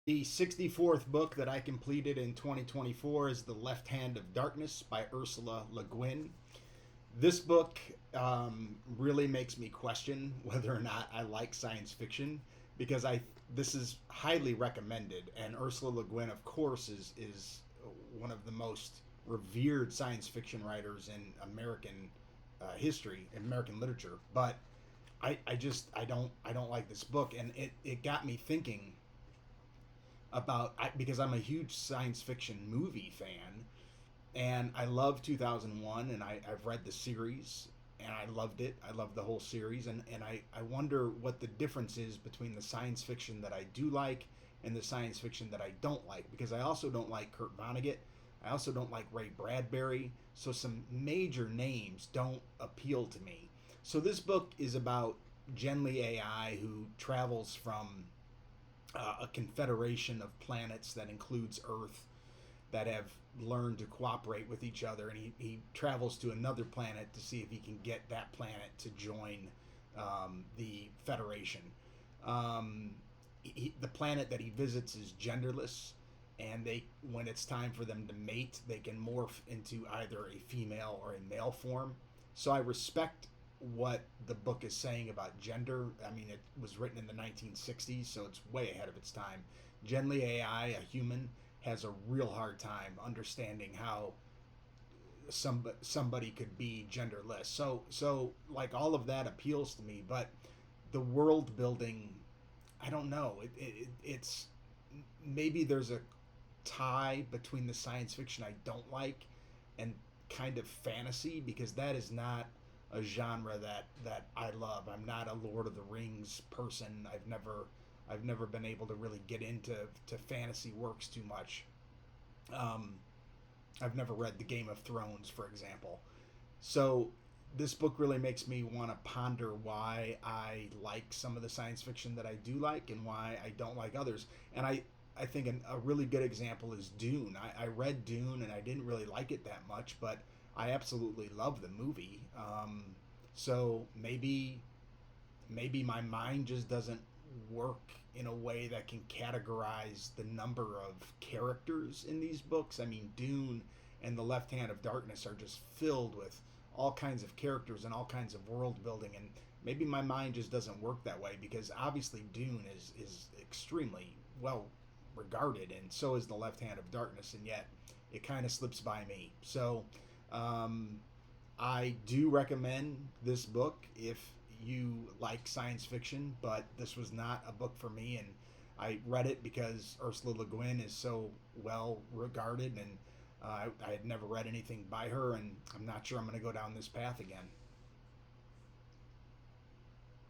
The 64th book that I completed in 2024 is The Left Hand of Darkness by Ursula Le Guin. This book really makes me question whether or not I like science fiction because I this is highly recommended, and Ursula Le Guin, of course, is one of the most revered science fiction writers in American history, American literature. But I don't like this book, and it got me thinking because I'm a huge science fiction movie fan, and I love 2001, and I've read the series, and I loved it. I loved the whole series, and I wonder what the difference is between the science fiction that I do like and the science fiction that I don't like, because I also don't like Kurt Vonnegut. I also don't like Ray Bradbury, so some major names don't appeal to me. So this book is about Genly AI, who travels from a confederation of planets that includes Earth, that have learned to cooperate with each other, and he travels to another planet to see if he can get that planet to join the Federation. The planet that he visits is genderless, and when it's time for them to mate, they can morph into either a female or a male form. So I respect what the book is saying about gender. I mean, it was written in the 1960s, so it's way ahead of its time. Genly AI, a human, has a real hard time understanding how somebody could be genderless. So like all of that appeals to me, but the world building, I don't know. It's maybe there's a tie between the science fiction I don't like and kind of fantasy, because that is not a genre that I love. I'm not a Lord of the Rings person. I've never been able to really get into fantasy works too much. Um, I've never read the Game of Thrones, for example. So this book really makes me want to ponder why I like some of the science fiction that I do like and why I don't like others. And I think a really good example is Dune. I read Dune and I didn't really like it that much, but I absolutely love the movie. So maybe my mind just doesn't work in a way that can categorize the number of characters in these books. I mean, Dune and The Left Hand of Darkness are just filled with all kinds of characters and all kinds of world building, and maybe my mind just doesn't work that way, because obviously Dune is extremely well regarded, and so is The Left Hand of Darkness, and yet it kind of slips by me. So um, I do recommend this book if you like science fiction, but this was not a book for me. And I read it because Ursula Le Guin is so well regarded, and I had never read anything by her, and I'm not sure I'm going to go down this path again.